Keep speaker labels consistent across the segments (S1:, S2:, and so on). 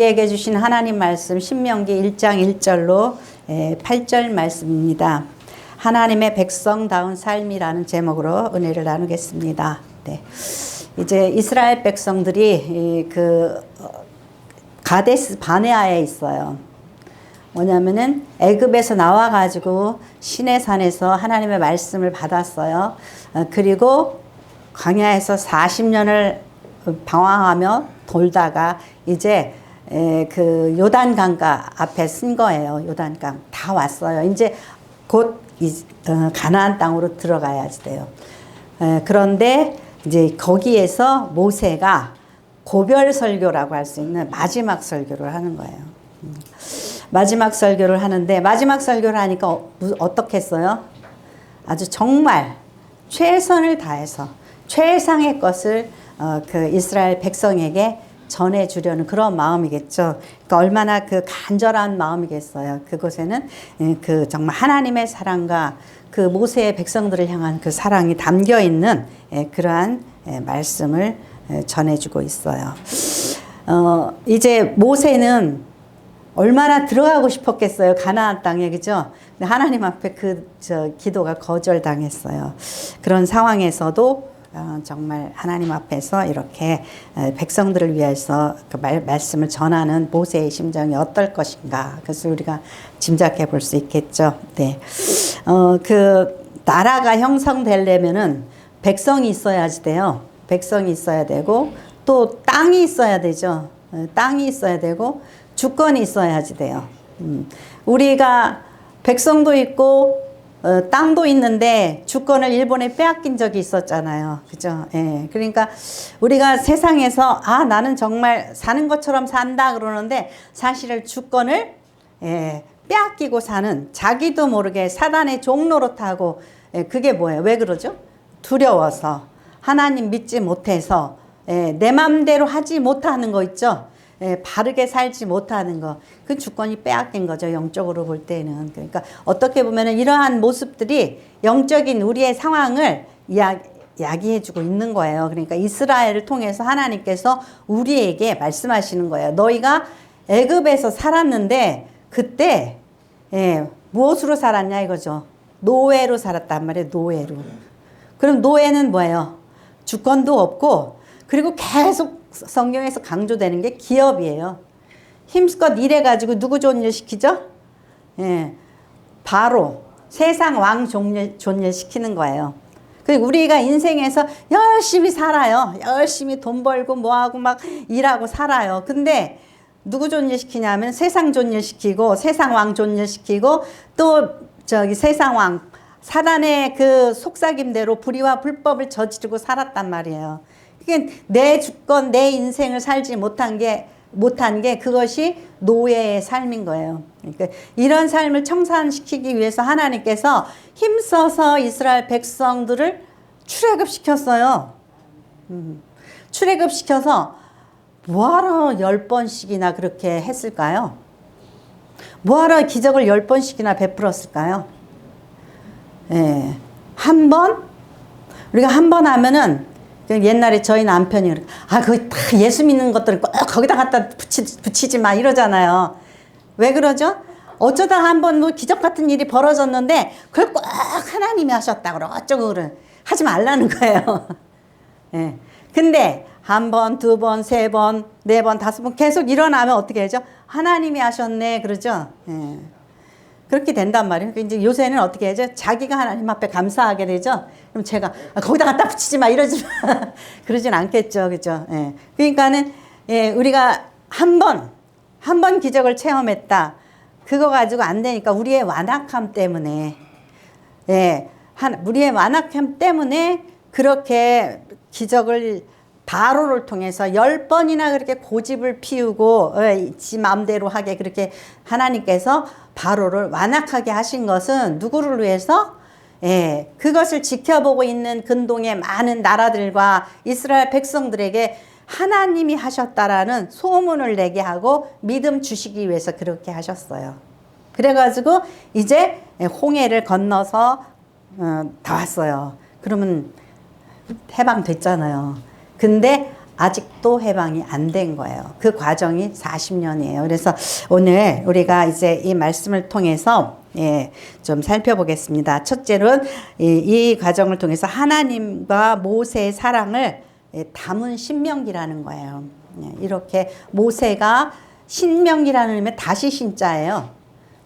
S1: 우리에게 주신 하나님 말씀 신명기 1장 1절로 8절 말씀입니다. 하나님의 백성다운 삶이라는 제목으로 은혜를 나누겠습니다. 네. 이제 이스라엘 백성들이 가데스 바네아에 있어요. 뭐냐면은 애굽에서 나와 가지고 시내산에서 하나님의 말씀을 받았어요. 그리고 광야에서 40년을 방황하며 돌다가 이제 그 요단강가 앞에 쓴 거예요. 요단강 다 왔어요. 이제 곧 가나안 땅으로 들어가야지 돼요. 그런데 이제 거기에서 모세가 고별 설교라고 할 수 있는 마지막 설교를 하는 거예요. 마지막 설교를 하는데 마지막 설교를 하니까 어떻게 했어요? 아주 정말 최선을 다해서 최상의 것을 그 이스라엘 백성에게 전해주려는 그런 마음이겠죠. 그러니까 얼마나 그 간절한 마음이겠어요. 그곳에는 그 정말 하나님의 사랑과 그 모세의 백성들을 향한 그 사랑이 담겨 있는 그러한 말씀을 전해주고 있어요. 이제 모세는 얼마나 들어가고 싶었겠어요. 가나안 땅에, 그죠? 근데 하나님 앞에 기도가 거절당했어요. 그런 상황에서도 정말 하나님 앞에서 이렇게 백성들을 위해서 그 말씀을 전하는 모세의 심정이 어떨 것인가. 그것을 우리가 짐작해 볼 수 있겠죠. 네. 그 나라가 형성되려면은 백성이 있어야지 돼요. 백성이 있어야 되고 또 땅이 있어야 되죠. 땅이 있어야 되고 주권이 있어야지 돼요. 우리가 백성도 있고 땅도 있는데 주권을 일본에 빼앗긴 적이 있었잖아요. 그죠? 예. 그러니까 우리가 세상에서 나는 정말 사는 것처럼 산다 그러는데 사실은 주권을 빼앗기고 사는 자기도 모르게 사단의 종노릇하고 그게 뭐예요? 왜 그러죠? 두려워서 하나님 믿지 못해서 내 맘대로 하지 못하는 거 있죠? 바르게 살지 못하는 거, 그 주권이 빼앗긴 거죠. 영적으로 볼 때는. 그러니까 어떻게 보면은 이러한 모습들이 영적인 우리의 상황을 이야기해주고 있는 거예요. 그러니까 이스라엘을 통해서 하나님께서 우리에게 말씀하시는 거예요. 너희가 애굽에서 살았는데 그때 무엇으로 살았냐 이거죠. 노예로 살았단 말이에요. 노예로. 그럼 노예는 뭐예요? 주권도 없고 그리고 계속 성경에서 강조되는 게 기업이에요. 힘껏 일해가지고 누구 좋은 일 시키죠? 바로 세상 왕 좋은 일 시키는 거예요. 그리고 우리가 인생에서 열심히 살아요. 열심히 돈 벌고 뭐하고 막 일하고 살아요. 근데 누구 좋은 일 시키냐면 세상 좋은 일 시키고 세상 왕 좋은 일 시키고 또 세상 왕 사단의 그 속삭임대로 불의와 불법을 저지르고 살았단 말이에요. 내 주권, 내 인생을 살지 못한 게 그것이 노예의 삶인 거예요. 그러니까 이런 삶을 청산시키기 위해서 하나님께서 힘써서 이스라엘 백성들을 출애굽시켰어요. 출애굽시켜서 뭐하러 10번씩이나 그렇게 했을까요? 뭐하러 기적을 10번씩이나 베풀었을까요? 우리가 한 번 하면은 옛날에 저희 남편이 거기 다 예수 믿는 것들은 꼭 거기다 갖다 붙이지 마 이러잖아요. 왜 그러죠? 어쩌다 한번 뭐 기적 같은 일이 벌어졌는데 그걸 꼭 하나님이 하셨다고 어쩌고 하지 말라는 거예요. 근데 한 번, 두 번, 세 번, 네 번, 다섯 번 계속 일어나면 어떻게 하죠? 하나님이 하셨네 그러죠. 그렇게 된단 말이에요. 이제 요새는 어떻게 하죠? 자기가 하나님 앞에 감사하게 되죠. 그럼 제가 거기다 갖다 붙이지 마 이러지 마. 그러진 않겠죠, 그죠? 그러니까는 우리가 한 번 기적을 체험했다. 그거 가지고 안 되니까 우리의 완악함 때문에, 우리의 완악함 때문에 그렇게 기적을 바로를 통해서 10번이나 그렇게 고집을 피우고 지 마음대로 하게 그렇게 하나님께서 바로를 완악하게 하신 것은 누구를 위해서? 그것을 지켜보고 있는 근동의 많은 나라들과 이스라엘 백성들에게 하나님이 하셨다라는 소문을 내게 하고 믿음 주시기 위해서 그렇게 하셨어요. 그래가지고 이제 홍해를 건너서 다 왔어요. 그러면 해방됐잖아요. 근데 아직도 해방이 안 된 거예요. 그 과정이 40년이에요. 그래서 오늘 우리가 이제 이 말씀을 통해서 좀 살펴보겠습니다. 첫째는 이 과정을 통해서 하나님과 모세의 사랑을 담은 신명기라는 거예요. 이렇게 모세가 신명기라는 의미는 다시 신자예요.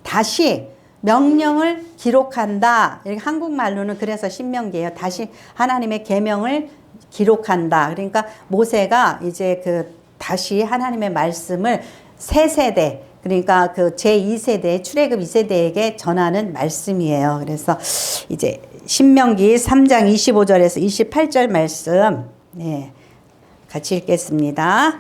S1: 다시 명령을 기록한다. 이렇게 한국말로는 그래서 신명기예요. 다시 하나님의 계명을 기록한다. 그러니까 모세가 이제 다시 하나님의 말씀을 세 세대, 그러니까 제2세대, 출애굽 2세대에게 전하는 말씀이에요. 그래서 이제 신명기 3장 25절에서 28절 말씀, 같이 읽겠습니다.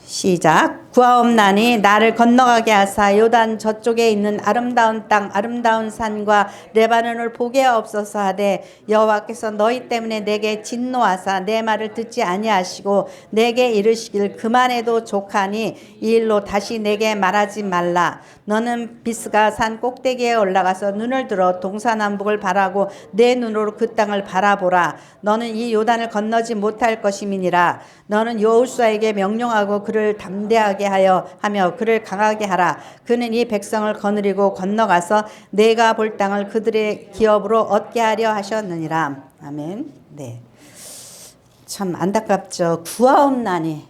S1: 시작. 구하옵나니 나를 건너가게 하사 요단 저쪽에 있는 아름다운 땅 아름다운 산과 레바논을 보게 하옵소서 하되 여호와께서 너희 때문에 내게 진노하사 내 말을 듣지 아니하시고 내게 이르시길 그만해도 족하니 이 일로 다시 내게 말하지 말라. 너는 비스가 산 꼭대기에 올라가서 눈을 들어 동서남북을 바라고 내 눈으로 그 땅을 바라보라. 너는 이 요단을 건너지 못할 것임이니라. 너는 여호수아에게 명령하고 그를 담대하게 하며 그를 강하게 하라. 그는 이 백성을 거느리고 건너가서 내가 볼 땅을 그들의 기업으로 얻게 하려 하셨느니라. 아멘. 네. 참 안타깝죠. 구하옵나니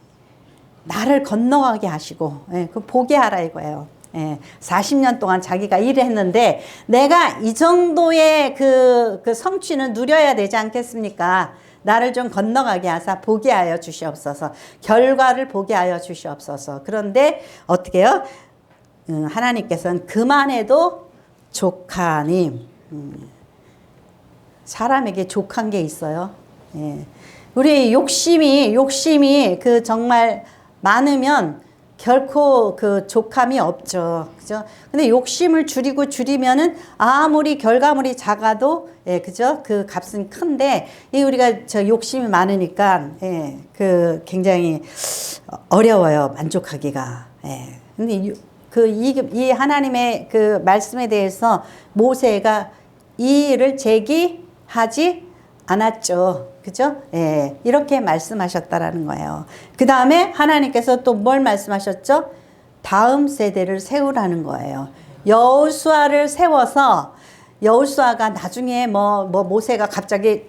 S1: 나를 건너가게 하시고 그 보게 하라 이거예요. 40년 동안 자기가 일했는데 내가 이 정도의 그 성취는 누려야 되지 않겠습니까? 나를 좀 건너가게 하사 보게 하여 주시옵소서. 결과를 보게 하여 주시옵소서. 그런데 어떻게 해요? 하나님께서는 그만해도 족하니 사람에게 족한 게 있어요. 우리 욕심이 정말 많으면 결코 족함이 없죠. 그죠? 근데 욕심을 줄이면은 아무리 결과물이 작아도, 그죠? 그 값은 큰데, 우리가 욕심이 많으니까, 굉장히 어려워요. 만족하기가. 근데 이 하나님의 그 말씀에 대해서 모세가 이 일을 제기하지 않았죠. 그죠? 이렇게 말씀하셨다라는 거예요. 그 다음에 하나님께서 또 뭘 말씀하셨죠? 다음 세대를 세우라는 거예요. 여호수아를 세워서 여호수아가 나중에 모세가 갑자기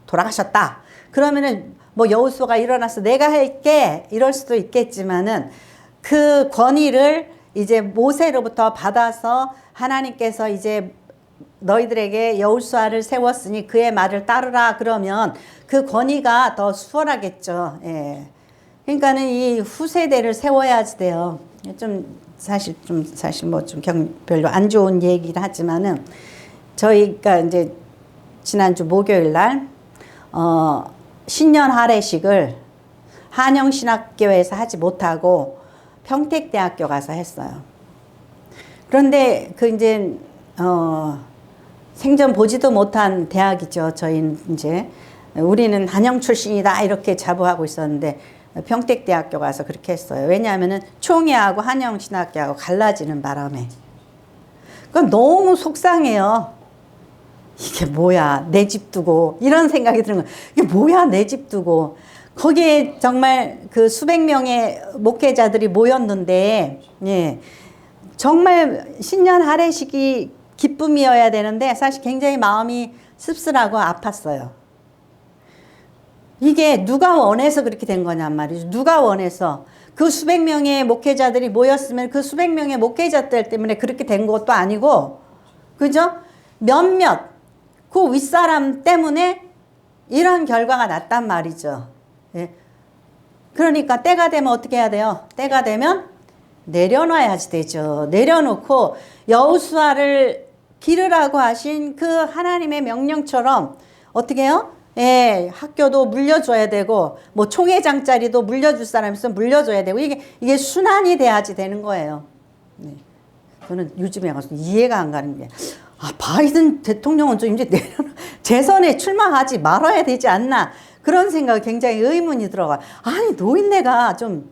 S1: 돌아가셨다. 그러면은 여호수아가 일어나서 내가 할게 이럴 수도 있겠지만은 그 권위를 이제 모세로부터 받아서 하나님께서 이제 너희들에게 여호수아를 세웠으니 그의 말을 따르라 그러면 그 권위가 더 수월하겠죠. 그러니까는 이 후세대를 세워야지 돼요. 사실 별로 안 좋은 얘기를 하지만은 저희가 이제 지난주 목요일 날 신년 할애식을 한영신학교에서 하지 못하고 평택대학교 가서 했어요. 그런데 생전 보지도 못한 대학이죠. 저희는 우리는 한영 출신이다 이렇게 자부하고 있었는데 평택대학교 가서 그렇게 했어요. 왜냐하면은 총회하고 한영신학교하고 갈라지는 바람에. 그건 너무 속상해요. 이게 뭐야 내 집 두고 이런 생각이 드는 거예요. 이게 뭐야 내 집 두고. 거기에 정말 그 수백 명의 목회자들이 모였는데 정말 신년 할애식이 기쁨이어야 되는데 사실 굉장히 마음이 씁쓸하고 아팠어요. 이게 누가 원해서 그렇게 된 거냔 말이죠. 누가 원해서. 그 수백 명의 목회자들이 모였으면 그 수백 명의 목회자들 때문에 그렇게 된 것도 아니고, 그죠? 몇몇 그 윗사람 때문에 이런 결과가 났단 말이죠. 그러니까 때가 되면 어떻게 해야 돼요? 때가 되면 내려놔야지 되죠. 내려놓고 여호수아를 기르라고 하신 그 하나님의 명령처럼 어떻게 해요? 학교도 물려줘야 되고 총회장 자리도 물려줄 사람 있으면 물려줘야 되고 이게 순환이 돼야지 되는 거예요. 저는 요즘에 가서 이해가 안 가는 게 바이든 대통령은 좀 이제 재선에 출마하지 말아야 되지 않나 그런 생각이 굉장히 의문이 들어가요. 아니 노인네가 좀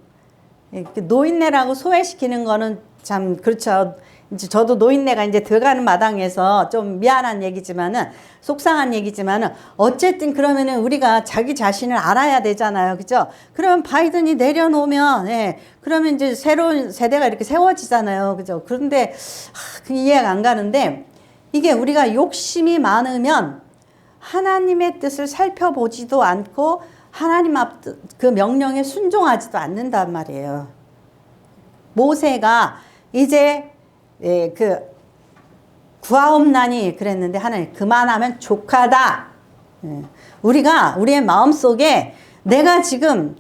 S1: 노인네라고 소외시키는 거는 참 그렇죠. 이제 저도 노인네가 이제 돼가는 마당에서 좀 미안한 얘기지만은 속상한 얘기지만은 어쨌든 그러면은 우리가 자기 자신을 알아야 되잖아요. 그죠? 그러면 바이든이 내려놓으면, 예, 그러면 이제 새로운 세대가 이렇게 세워지잖아요. 그죠? 그런데, 그 이해가 안 가는데, 이게 우리가 욕심이 많으면 하나님의 뜻을 살펴보지도 않고 하나님 앞 그 명령에 순종하지도 않는단 말이에요. 모세가 이제 그 구하옵나니 그랬는데 하나님 그만하면 족하다. 우리가 우리의 마음속에 내가 지금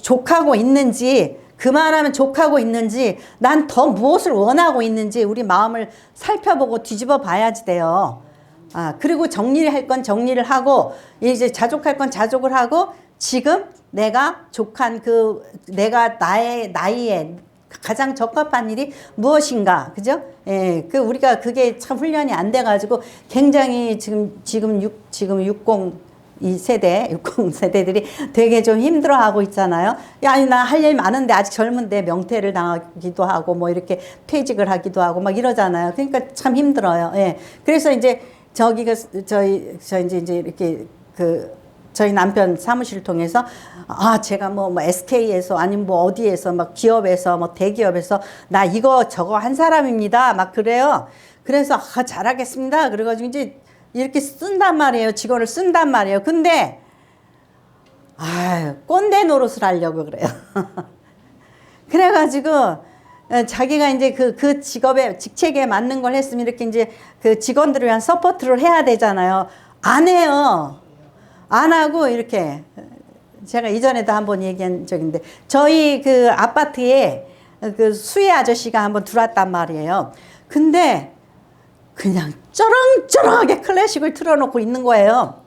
S1: 족하고 있는지 그만하면 족하고 있는지 난 더 무엇을 원하고 있는지 우리 마음을 살펴보고 뒤집어 봐야지 돼요. 그리고 정리를 할 건 정리를 하고 이제 자족할 건 자족을 하고 지금 내가 족한 내가 나의 나이에 가장 적합한 일이 무엇인가, 그죠? 예, 우리가 그게 참 훈련이 안 돼가지고 굉장히 지금 60 세대들이 되게 좀 힘들어하고 있잖아요. 야, 나 할 일 많은데 아직 젊은데 명퇴를 당하기도 하고 뭐 이렇게 퇴직을 하기도 하고 막 이러잖아요. 그러니까 참 힘들어요. 예, 그래서 이제 저희 이제 이렇게 저희 남편 사무실을 통해서 제가 뭐 SK에서 아니면 뭐 어디에서 막 기업에서 뭐 대기업에서 나 이거 저거 한 사람입니다. 막 그래요. 그래서 잘하겠습니다. 그래가지고 이제 이렇게 쓴단 말이에요. 직원을 쓴단 말이에요. 근데 꼰대 노릇을 하려고 그래요. 그래가지고 자기가 이제 그 직책에 맞는 걸 했으면 이렇게 이제 그 직원들을 위한 서포트를 해야 되잖아요. 안 해요. 안 하고 이렇게 제가 이전에도 한번 얘기한 적인데 저희 그 아파트에 그 수혜 아저씨가 한번 들어왔단 말이에요. 근데 그냥 쩌렁쩌렁하게 클래식을 틀어놓고 있는 거예요.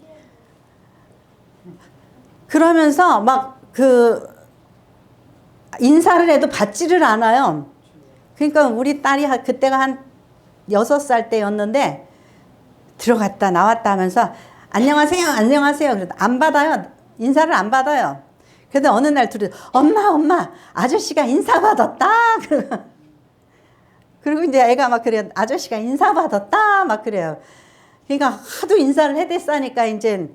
S1: 그러면서 막 인사를 해도 받지를 않아요. 그러니까 우리 딸이 그때가 한 6살 때였는데 들어갔다 나왔다 하면서 안녕하세요, 안녕하세요. 그래도 안 받아요. 인사를 안 받아요. 그래도 어느 날 둘이 엄마, 아저씨가 인사받았다. 그리고 이제 애가 막 그래요. 아저씨가 인사받았다. 막 그래요. 그러니까 하도 인사를 해댔으니까 이제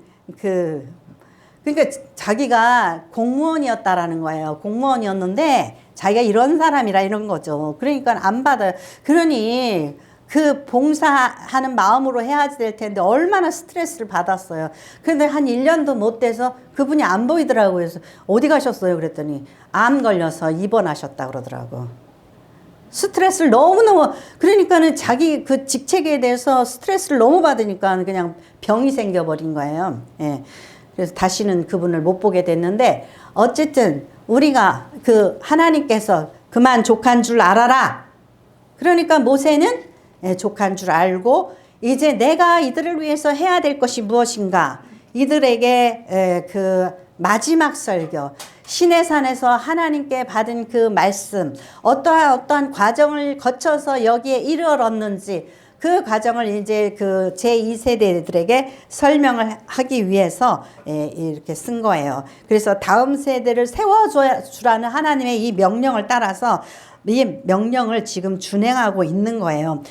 S1: 그러니까 자기가 공무원이었다라는 거예요. 공무원이었는데 자기가 이런 사람이라 이런 거죠. 그러니까 안 받아요. 그러니 그 봉사하는 마음으로 해야지 될 텐데 얼마나 스트레스를 받았어요. 그런데 한 1년도 못 돼서 그분이 안 보이더라고요. 그래서 어디 가셨어요? 그랬더니 암 걸려서 입원하셨다 그러더라고. 스트레스를 너무너무, 그러니까는 자기 그 직책에 대해서 스트레스를 너무 받으니까 그냥 병이 생겨버린 거예요. 예. 그래서 다시는 그분을 못 보게 됐는데 어쨌든 우리가 하나님께서 그만 족한 줄 알아라. 그러니까 모세는 족한 줄 알고 이제 내가 이들을 위해서 해야 될 것이 무엇인가, 이들에게 마지막 설교, 시내산에서 하나님께 받은 그 말씀, 어떠한 과정을 거쳐서 여기에 이르렀는지 그 과정을 이제 제2세대들에게 설명을 하기 위해서 이렇게 쓴 거예요. 그래서 다음 세대를 세워주라는 하나님의 이 명령을 따라서 이 명령을 지금 준행하고 있는 거예요.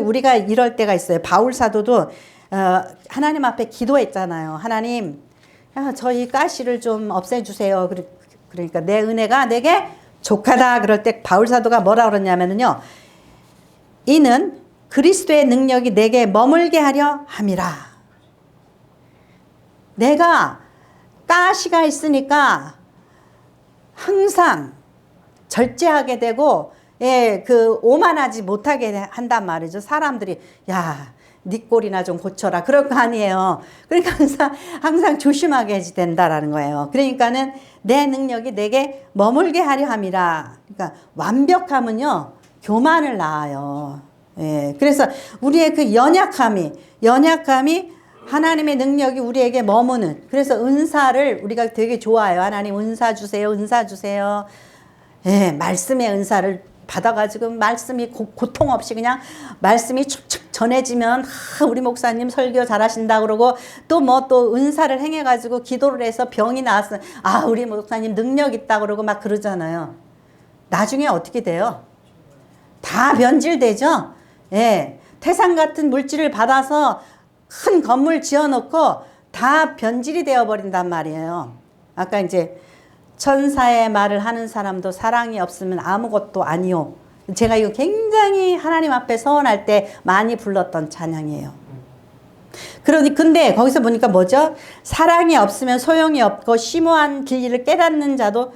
S1: 우리가 이럴 때가 있어요. 바울 사도도 하나님 앞에 기도했잖아요. 하나님, 저희 가시를 좀 없애주세요. 그러니까 내 은혜가 내게 족하다. 그럴 때 바울 사도가 뭐라 그러냐면요. 이는 그리스도의 능력이 내게 머물게 하려 함이라. 내가 가시가 있으니까 항상 절제하게 되고 오만하지 못하게 한단 말이죠. 사람들이 야, 네 꼴이나 좀 고쳐라 그럴 거 아니에요. 그러니까 항상 조심하게 해야 된다라는 거예요. 그러니까는 내 능력이 내게 머물게 하려 함이라. 그러니까 완벽함은요 교만을 낳아요. 예, 그래서 우리의 그 연약함이 하나님의 능력이 우리에게 머무는, 그래서 은사를 우리가 되게 좋아해요. 하나님 은사 주세요, 은사 주세요. 예, 말씀의 은사를 받아가지고 말씀이 고통 없이 그냥 말씀이 축축 전해지면 우리 목사님 설교 잘하신다 그러고 또 은사를 행해가지고 기도를 해서 병이 나왔어. 우리 목사님 능력 있다 그러고 막 그러잖아요. 나중에 어떻게 돼요? 다 다 변질되죠. 예. 태산 같은 물질을 받아서 큰 건물 지어놓고 다 변질이 되어버린단 말이에요. 아까 이제 천사의 말을 하는 사람도 사랑이 없으면 아무것도 아니요. 제가 이거 굉장히 하나님 앞에 서원할 때 많이 불렀던 찬양이에요. 근데 거기서 보니까 뭐죠? 사랑이 없으면 소용이 없고 심오한 진리를 깨닫는 자도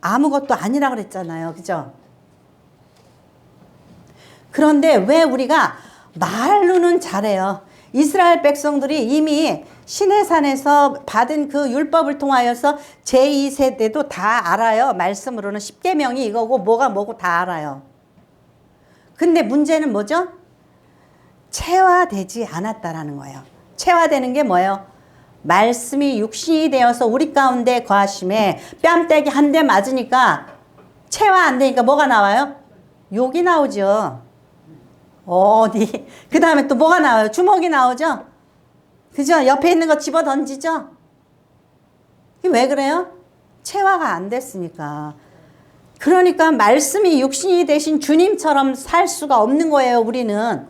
S1: 아무것도 아니라고 그랬잖아요. 그죠? 그런데 왜 우리가 말로는 잘해요. 이스라엘 백성들이 이미 시내산에서 받은 그 율법을 통하여서 제2세대도 다 알아요. 말씀으로는 십계명이 이거고 뭐가 뭐고 다 알아요. 근데 문제는 뭐죠? 체화되지 않았다라는 거예요. 체화되는 게 뭐예요? 말씀이 육신이 되어서 우리 가운데 거하심에 뺨때기 한 대 맞으니까 체화 안 되니까 뭐가 나와요? 욕이 나오죠. 어디? 그 다음에 또 뭐가 나와요? 주먹이 나오죠? 그죠? 옆에 있는 거 집어 던지죠? 이게 왜 그래요? 체화가 안 됐으니까. 그러니까 말씀이 육신이 되신 주님처럼 살 수가 없는 거예요, 우리는.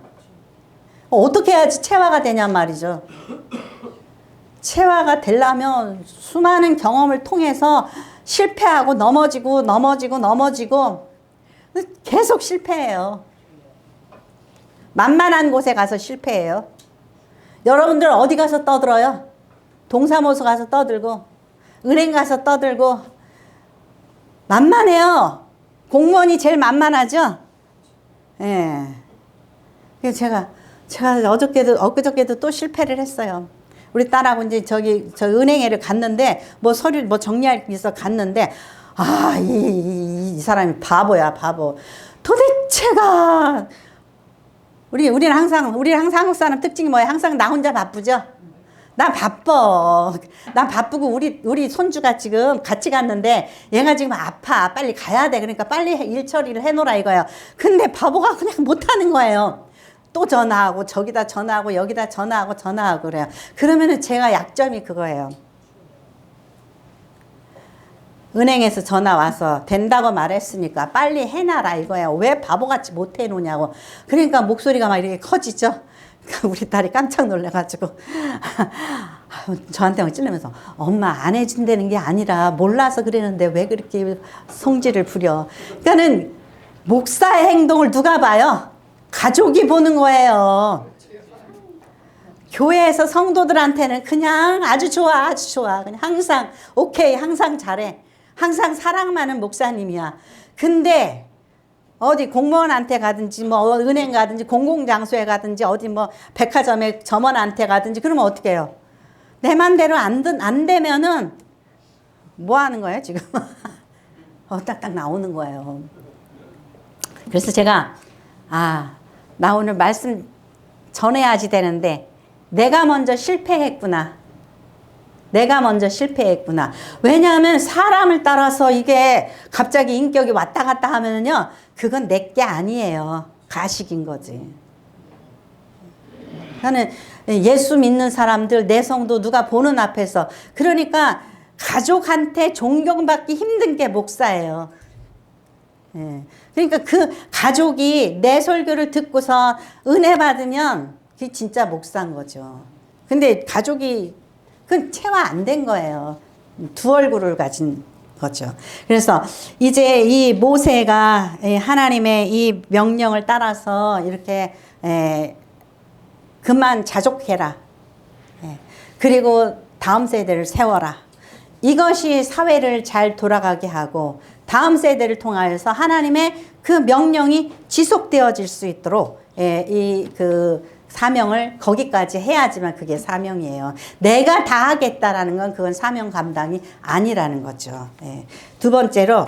S1: 어떻게 해야지 체화가 되냔 말이죠. 체화가 되려면 수많은 경험을 통해서 실패하고 넘어지고 계속 실패해요. 만만한 곳에 가서 실패해요. 여러분들 어디 가서 떠들어요? 동사무소 가서 떠들고 은행 가서 떠들고 만만해요. 공무원이 제일 만만하죠? 예. 그래서 제가 엊그저께도 또 실패를 했어요. 우리 딸하고 이제 저 은행에를 갔는데 뭐 서류 뭐 정리할 게 있어 갔는데 이 사람이 바보야, 바보. 도대체가 우리는 항상 한국 사람 특징이 뭐예요? 항상 나 혼자 바쁘죠? 나 바빠. 나 바쁘고 우리 손주가 지금 같이 갔는데 얘가 지금 아파. 빨리 가야 돼. 그러니까 빨리 일 처리를 해놓으라 이거예요. 근데 바보가 그냥 못하는 거예요. 또 전화하고 저기다 전화하고 여기다 전화하고 그래요. 그러면은 제가 약점이 그거예요. 은행에서 전화 와서 된다고 말했으니까 빨리 해놔라 이거예요. 왜 바보같이 못 해놓냐고. 그러니까 목소리가 막 이렇게 커지죠. 우리 딸이 깜짝 놀라가지고 저한테 막 찔르면서 엄마 안 해준다는 게 아니라 몰라서 그러는데 왜 그렇게 성질을 부려. 그러니까는 목사의 행동을 누가 봐요? 가족이 보는 거예요. 교회에서 성도들한테는 그냥 아주 좋아. 그냥 항상 오케이, 항상 잘해. 항상 사랑하는 목사님이야. 근데 어디 공무원한테 가든지 뭐 은행 가든지 공공장소에 가든지 어디 뭐 백화점에 점원한테 가든지 그러면 어떻게 해요? 내 맘대로 안 되면은 뭐 하는 거예요 지금? 딱딱 나오는 거예요. 그래서 제가 나 오늘 말씀 전해야지 되는데 내가 먼저 실패했구나. 왜냐하면 사람을 따라서 이게 갑자기 인격이 왔다 갔다 하면은요, 그건 내 게 아니에요. 가식인 거지. 나는 예수 믿는 사람들, 내 성도 누가 보는 앞에서, 그러니까 가족한테 존경받기 힘든 게 목사예요. 예. 그러니까 그 가족이 내 설교를 듣고서 은혜 받으면 그게 진짜 목사인 거죠. 근데 가족이 그건 체화 안 된 거예요. 두 얼굴을 가진 거죠. 그래서 이제 이 모세가 하나님의 이 명령을 따라서 이렇게 그만 자족해라. 그리고 다음 세대를 세워라. 이것이 사회를 잘 돌아가게 하고 다음 세대를 통하여서 하나님의 그 명령이 지속되어질 수 있도록 그 사명을 거기까지 해야지만 그게 사명이에요. 내가 다 하겠다라는 건 그건 사명 감당이 아니라는 거죠. 두 번째로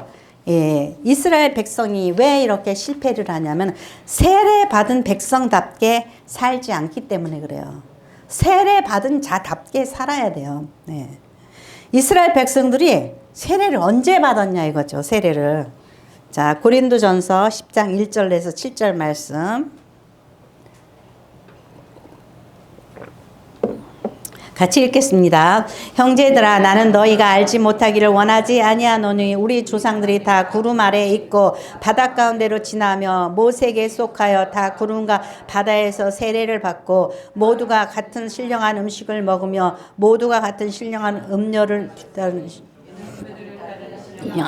S1: 이스라엘 백성이 왜 이렇게 실패를 하냐면 세례 받은 백성답게 살지 않기 때문에 그래요. 세례 받은 자답게 살아야 돼요. 이스라엘 백성들이 세례를 언제 받았냐 이거죠. 세례를. 자, 고린도전서 10장 1절에서 7절 말씀 같이 읽겠습니다. 형제들아 나는 너희가 알지 못하기를 원하지 아니하노니 우리 조상들이 다 구름 아래에 있고 바다 가운데로 지나며 모세에게 속하여 다 구름과 바다에서 세례를 받고 모두가 같은 신령한 음식을 먹으며 모두가 같은 신령한 음료를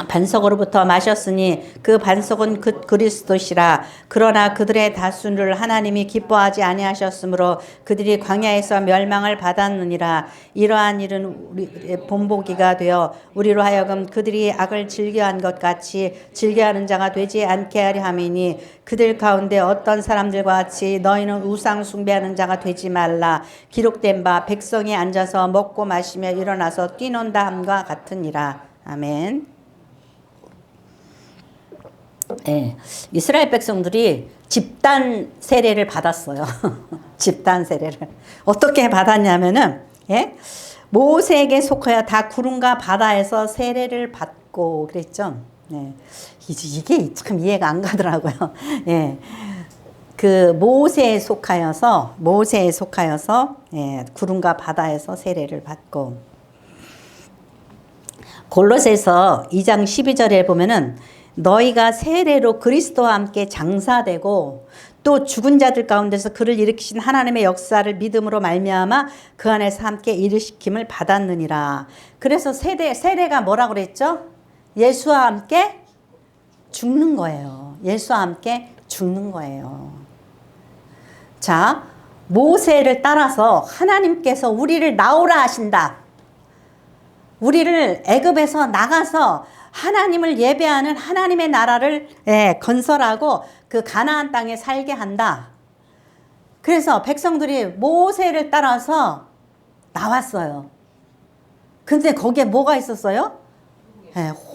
S1: 반석으로부터 마셨으니 그 반석은 그리스도시라. 그러나 그들의 다수를 하나님이 기뻐하지 아니하셨으므로 그들이 광야에서 멸망을 받았느니라. 이러한 일은 우리의 본보기가 되어 우리로 하여금 그들이 악을 즐겨한 것 같이 즐겨하는 자가 되지 않게 하려 함이니 그들 가운데 어떤 사람들과 같이 너희는 우상 숭배하는 자가 되지 말라. 기록된 바 백성이 앉아서 먹고 마시며 일어나서 뛰논다 함과 같으니라. 아멘. 네, 이스라엘 백성들이 집단 세례를 받았어요. 집단 세례를 어떻게 받았냐면은 모세에게 속하여 다 구름과 바다에서 세례를 받고 그랬죠. 네, 이게 참 이해가 안 가더라고요. 예, 그 모세에 속하여서 구름과 바다에서 세례를 받고 골로새서 2장 12절에 보면은 너희가 세례로 그리스도와 함께 장사되고 또 죽은 자들 가운데서 그를 일으키신 하나님의 역사를 믿음으로 말미암아 그 안에서 함께 일으킴을 받았느니라. 그래서 세례가 뭐라고 그랬죠? 예수와 함께 죽는 거예요. 예수와 함께 죽는 거예요. 자, 모세를 따라서 하나님께서 우리를 나오라 하신다. 우리를 애굽에서 나가서 하나님을 예배하는 하나님의 나라를 건설하고 그 가나안 땅에 살게 한다. 그래서 백성들이 모세를 따라서 나왔어요. 근데 거기에 뭐가 있었어요?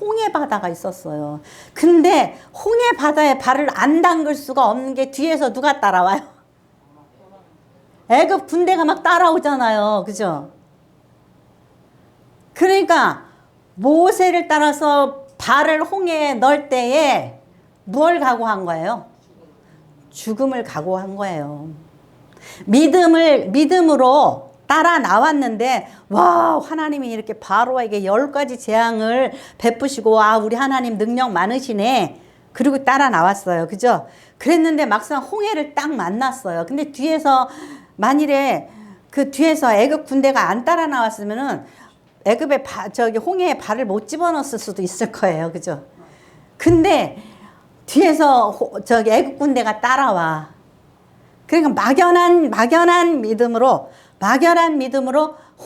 S1: 홍해 바다가 있었어요. 근데 홍해 바다에 발을 안 담글 수가 없는 게 뒤에서 누가 따라와요? 애굽 군대가 막 따라오잖아요. 그죠? 그러니까 모세를 따라서 발을 홍해에 넣을 때에 뭘 각오한 거예요? 죽음을 각오한 거예요. 믿음으로 따라 나왔는데 와, 하나님이 이렇게 바로에게 10가지 재앙을 베푸시고 와, 우리 하나님 능력 많으시네. 그리고 따라 나왔어요. 그죠? 그랬는데 막상 홍해를 딱 만났어요. 근데 뒤에서 만일에 그 뒤에서 애굽 군대가 안 따라 나왔으면은 애굽에 홍해에 발을 못 집어넣었을 수도 있을 거예요. 그죠? 근데 뒤에서 애굽 군대가 따라와. 그러니까 막연한 믿음으로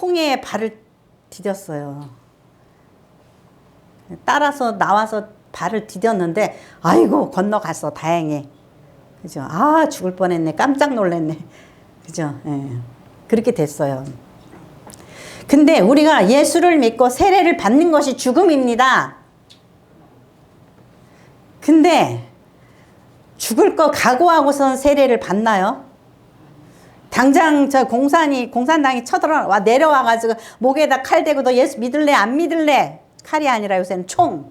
S1: 홍해에 발을 디뎠어요. 따라서 나와서 발을 디뎠는데 아이고 건너갔어. 다행히. 그죠? 아, 죽을 뻔했네. 깜짝 놀랐네. 그죠? 그렇게 됐어요. 근데 우리가 예수를 믿고 세례를 받는 것이 죽음입니다. 근데 죽을 거 각오하고선 세례를 받나요? 당장 저 공산당이 내려와가지고 목에다 칼 대고 너 예수 믿을래 안 믿을래? 칼이 아니라 요새는 총.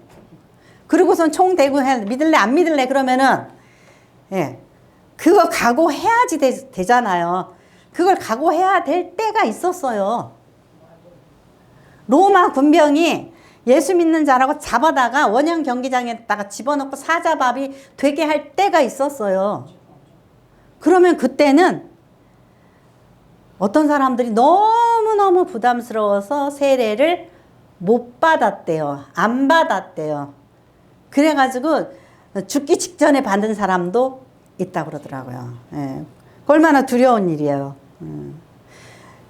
S1: 그리고선 총 대고 믿을래 안 믿을래? 그러면은 그거 각오해야지 되잖아요. 그걸 각오해야 될 때가 있었어요. 로마 군병이 예수 믿는 자라고 잡아다가 원형 경기장에다가 집어넣고 사자밥이 되게 할 때가 있었어요. 그러면 그때는 어떤 사람들이 너무너무 부담스러워서 세례를 못 받았대요. 안 받았대요. 그래가지고 죽기 직전에 받은 사람도 있다고 그러더라고요. 얼마나 두려운 일이에요.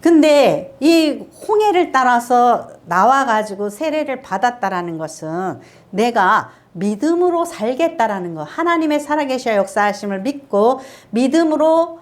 S1: 근데 이 홍해를 따라서 나와가지고 세례를 받았다라는 것은 내가 믿음으로 살겠다라는 거. 하나님의 살아계셔 역사하심을 믿고 믿음으로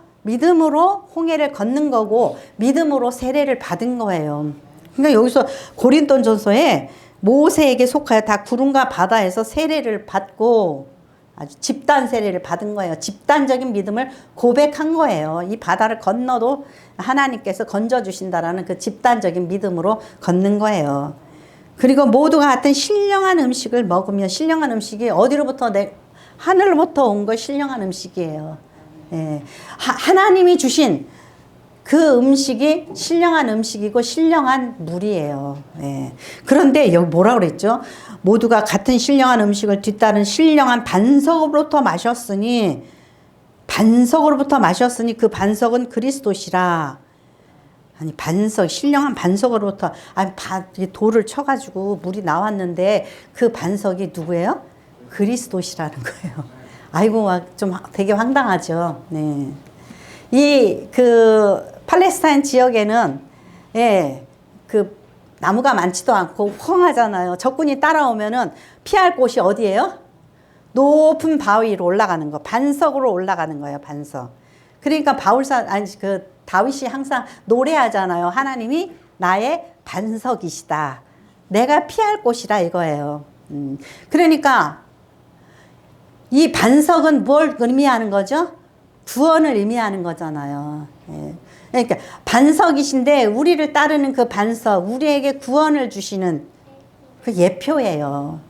S1: 홍해를 걷는 거고 믿음으로 세례를 받은 거예요. 그러니까 여기서 고린도전서에 모세에게 속하여 다 구름과 바다에서 세례를 받고 아주 집단 세례를 받은 거예요. 집단적인 믿음을 고백한 거예요. 이 바다를 건너도 하나님께서 건져주신다라는 그 집단적인 믿음으로 걷는 거예요. 그리고 모두가 같은 신령한 음식을 먹으며, 신령한 음식이 어디로부터 하늘로부터 온 거 신령한 음식이에요. 하나님이 주신 그 음식이 신령한 음식이고 신령한 물이에요. 예. 그런데 여기 뭐라 그랬죠? 모두가 같은 신령한 음식을 뒤따른 신령한 반석으로부터 마셨으니 그 반석은 그리스도시라. 아니 반석, 신령한 반석으로부터 돌을 쳐가지고 물이 나왔는데 그 반석이 누구예요? 그리스도시라는 거예요. 아이고 막 좀 되게 황당하죠. 네. 이 팔레스타인 지역에는 그 나무가 많지도 않고 험하잖아요. 적군이 따라오면은 피할 곳이 어디예요? 높은 바위 위로 올라가는 거, 반석으로 올라가는 거예요. 반석. 그러니까 다윗이 항상 노래하잖아요. 하나님이 나의 반석이시다. 내가 피할 곳이라 이거예요. 그러니까 이 반석은 뭘 의미하는 거죠? 구원을 의미하는 거잖아요. 예. 그러니까 반석이신데 우리를 따르는 그 반석, 우리에게 구원을 주시는 그 예표예요.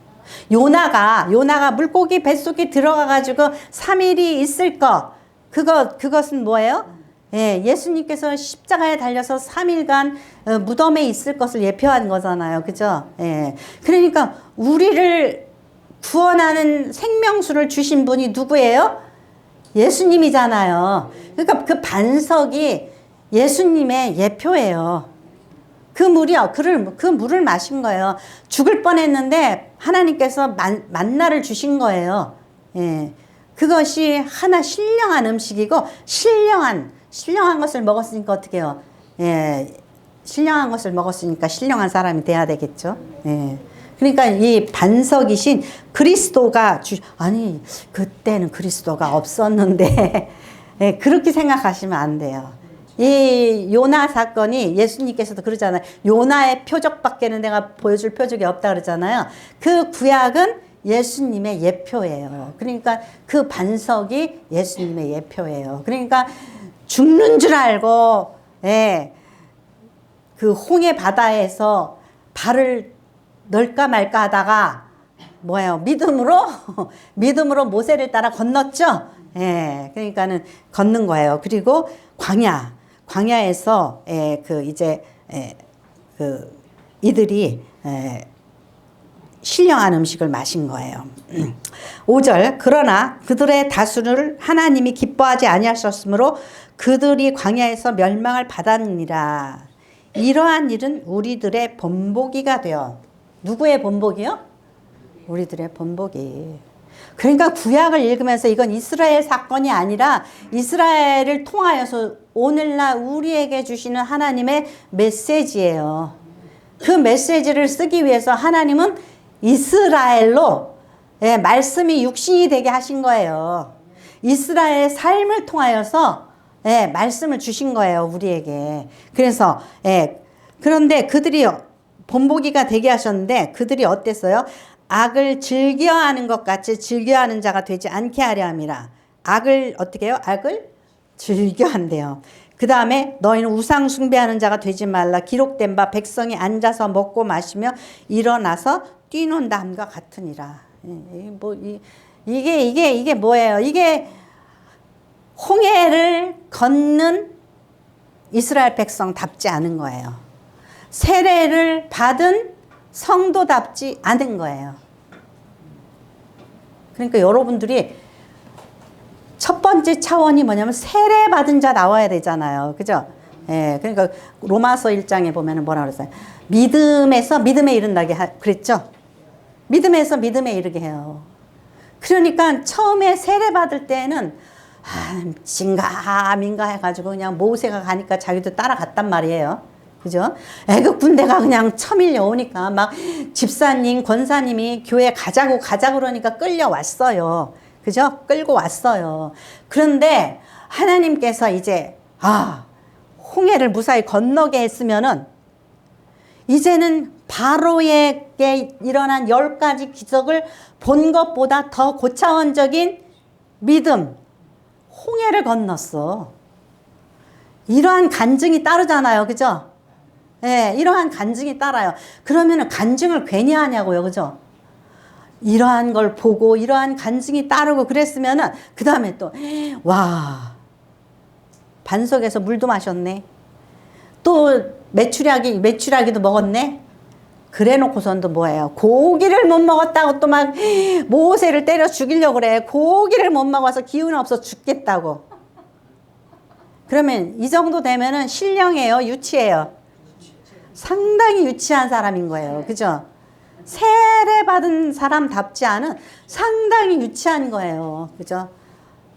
S1: 요나가 물고기 뱃속에 들어가가지고 3일이 있을 그것은 뭐예요? 예, 예수님께서 십자가에 달려서 3일간 무덤에 있을 것을 예표한 거잖아요. 그죠? 예. 그러니까 우리를 구원하는 생명수를 주신 분이 누구예요? 예수님이잖아요. 그러니까 그 반석이 예수님의 예표예요. 그 물을 마신 거예요. 죽을 뻔했는데 하나님께서 만나를 주신 거예요. 예. 그것이 하나 신령한 음식이고 신령한 것을 먹었으니까 어떻게 해요? 예. 신령한 것을 먹었으니까 신령한 사람이 돼야 되겠죠. 예. 그러니까 이 반석이신 그리스도가 그때는 그리스도가 없었는데 예, 그렇게 생각하시면 안 돼요. 이 요나 사건이 예수님께서도 그러잖아요. 요나의 표적밖에는 내가 보여줄 표적이 없다 그러잖아요. 그 구약은 예수님의 예표예요. 그러니까 그 반석이 예수님의 예표예요. 그러니까 죽는 줄 알고 그 홍해 바다에서 발을 넣을까 말까 하다가 믿음으로 모세를 따라 건넜죠. 예, 그러니까는 걷는 거예요. 그리고 광야에서 이들이 신령한 음식을 마신 거예요. 5절 그러나 그들의 다수를 하나님이 기뻐하지 아니하셨으므로 그들이 광야에서 멸망을 받았느니라. 이러한 일은 우리들의 본보기가 되어. 누구의 본보기요? 우리들의 본보기. 그러니까 구약을 읽으면서 이건 이스라엘 사건이 아니라 이스라엘을 통하여서 오늘날 우리에게 주시는 하나님의 메시지예요. 그 메시지를 쓰기 위해서 하나님은 이스라엘로 말씀이 육신이 되게 하신 거예요. 이스라엘의 삶을 통하여서 말씀을 주신 거예요. 우리에게. 그래서 그런데 그들이 본보기가 되게 하셨는데 그들이 어땠어요? 악을 즐겨하는 것 같이 즐겨하는 자가 되지 않게 하려 함이라. 악을 어떻게 해요? 악을 즐겨한대요. 그 다음에 너희는 우상 숭배하는 자가 되지 말라. 기록된 바 백성이 앉아서 먹고 마시며 일어나서 뛰논다 함과 같으니라. 이게 뭐예요? 이게 홍해를 걷는 이스라엘 백성답지 않은 거예요. 세례를 받은 성도답지 않은 거예요. 그러니까 여러분들이 첫 번째 차원이 뭐냐면 세례 받은 자 나와야 되잖아요. 그죠? 예. 그러니까 로마서 1장에 보면은 뭐라 그랬어요? 믿음에서 믿음에 이른다게 그랬죠? 믿음에서 믿음에 이르게 해요. 그러니까 처음에 세례 받을 때는 진가민가 해가지고 그냥 모세가 가니까 자기도 따라갔단 말이에요. 그죠? 애국 군대가 그냥 쳐밀려 오니까 막 집사님, 권사님이 교회 가자고 그러니까 끌려왔어요. 그죠? 끌고 왔어요. 그런데 하나님께서 이제 홍해를 무사히 건너게 했으면은 이제는 바로에게 일어난 10가지 기적을 본 것보다 더 고차원적인 믿음, 홍해를 건넜어. 이러한 간증이 따르잖아요. 그죠? 예, 이러한 간증이 따라요. 그러면은 간증을 괜히 하냐고요. 그죠? 이러한 걸 보고 이러한 간증이 따르고 그랬으면은 그 다음에 또 반석에서 물도 마셨네. 또 메추라기도 먹었네. 그래 놓고선도 뭐예요? 고기를 못 먹었다고 또 막 모세를 때려 죽이려고 그래. 고기를 못 먹어서 기운 없어 죽겠다고. 그러면 이 정도 되면은 신령해요, 유치해요? 상당히 유치한 사람인 거예요. 그죠? 세례받은 사람답지 않은 상당히 유치한 거예요. 그죠?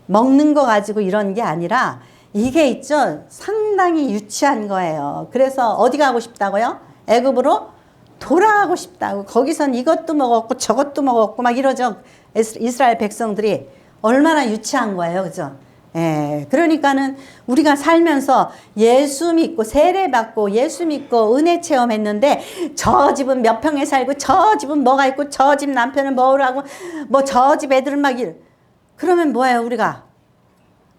S1: 먹는 거 가지고 이런 게 아니라 이게 있죠? 상당히 유치한 거예요. 그래서 어디 가고 싶다고요? 애굽으로 돌아가고 싶다고. 거기선 이것도 먹었고 저것도 먹었고 막 이러죠. 이스라엘 백성들이 얼마나 유치한 거예요. 그죠? 예. 그러니까는 우리가 살면서 예수 믿고 세례받고 예수 믿고 은혜 체험했는데 저 집은 몇 평에 살고 저 집은 뭐가 있고 저 집 남편은 뭐라고 뭐 저 집 애들은 막 그러면 뭐예요? 우리가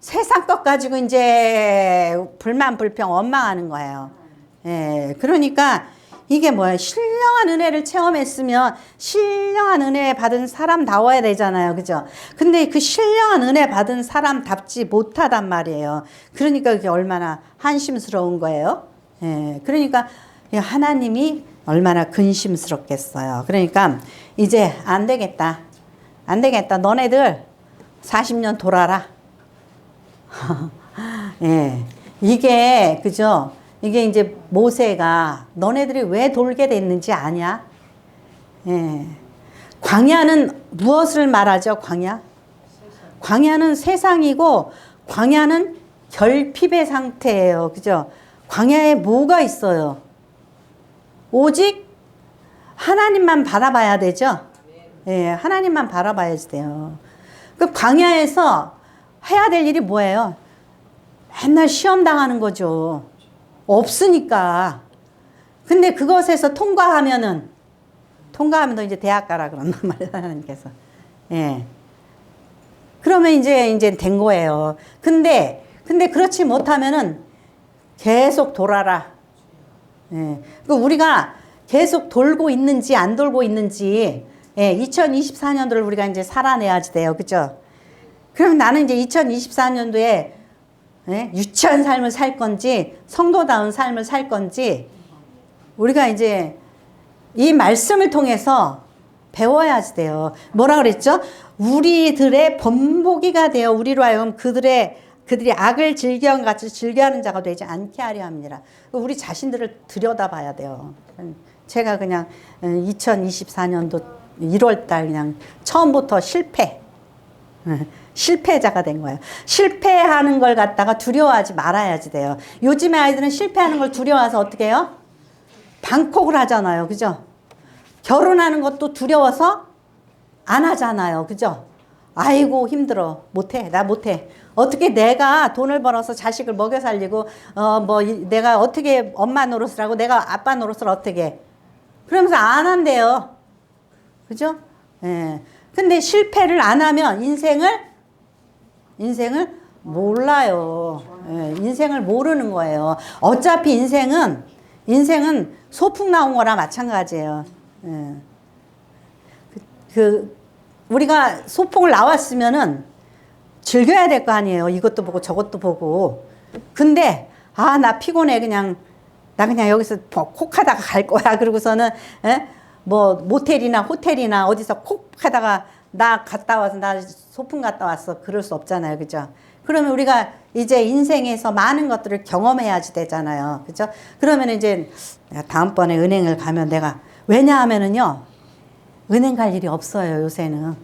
S1: 세상 것 가지고 이제 불만 불평 원망하는 거예요. 예. 그러니까 이게 뭐예요? 신령한 은혜를 체험했으면 신령한 은혜 받은 사람다워야 되잖아요. 그죠? 근데 그 신령한 은혜 받은 사람답지 못하단 말이에요. 그러니까 그게 얼마나 한심스러운 거예요. 예. 그러니까 하나님이 얼마나 근심스럽겠어요. 그러니까 이제 안 되겠다. 안 되겠다. 너네들 40년 돌아라. 예. 이게, 그죠? 이게 이제 모세가 너네들이 왜 돌게 됐는지 아냐? 예. 광야는 무엇을 말하죠? 광야? 광야는 세상이고 광야는 결핍의 상태예요. 그죠? 광야에 뭐가 있어요? 오직 하나님만 바라봐야 되죠? 예, 하나님만 바라봐야지 돼요. 그 광야에서 해야 될 일이 뭐예요? 맨날 시험 당하는 거죠. 없으니까. 근데 그것에서 통과하면 너 이제 대학 가라 그런단 말이에요, 하나님께서. 예. 그러면 이제 된 거예요. 근데 그렇지 못하면은 계속 돌아라. 예. 그 우리가 계속 돌고 있는지 안 돌고 있는지, 예, 2024년도를 우리가 이제 살아내야지 돼요. 그죠? 그럼 나는 이제 2024년도에 예? 유치한 삶을 살 건지 성도다운 삶을 살 건지 우리가 이제 이 말씀을 통해서 배워야지 돼요. 뭐라 그랬죠? 우리들의 본보기가 되어 우리로 하여금 그들이 악을 즐겨같이 즐겨하는 자가 되지 않게 하려 합니다. 우리 자신들을 들여다봐야 돼요. 제가 그냥 2024년도 1월달 그냥 처음부터 실패자가 된 거예요. 실패하는 걸 갖다가 두려워하지 말아야지 돼요. 요즘에 아이들은 실패하는 걸 두려워해서 어떻게 해요? 방콕을 하잖아요. 그죠? 결혼하는 것도 두려워서 안 하잖아요. 그죠? 아이고 힘들어. 못해. 나 못해. 어떻게 내가 돈을 벌어서 자식을 먹여 살리고 내가 어떻게 엄마 노릇을 하고 내가 아빠 노릇을 어떻게 해. 그러면서 안 한대요. 그죠? 예. 근데 실패를 안 하면 인생을 몰라요. 예, 인생을 모르는 거예요. 어차피 인생은 소풍 나온 거랑 마찬가지예요. 예. 우리가 소풍을 나왔으면은 즐겨야 될 거 아니에요. 이것도 보고 저것도 보고. 근데 나 피곤해. 나 그냥 여기서 콕 하다가 갈 거야. 그러고서는 뭐 모텔이나 호텔이나 어디서 콕 하다가 나 갔다 와서 나 소풍 갔다 왔어. 그럴 수 없잖아요. 그죠? 그러면 우리가 이제 인생에서 많은 것들을 경험해야지 되잖아요. 그죠? 그러면 이제 다음번에 은행을 가면 왜냐하면은요, 은행 갈 일이 없어요. 요새는.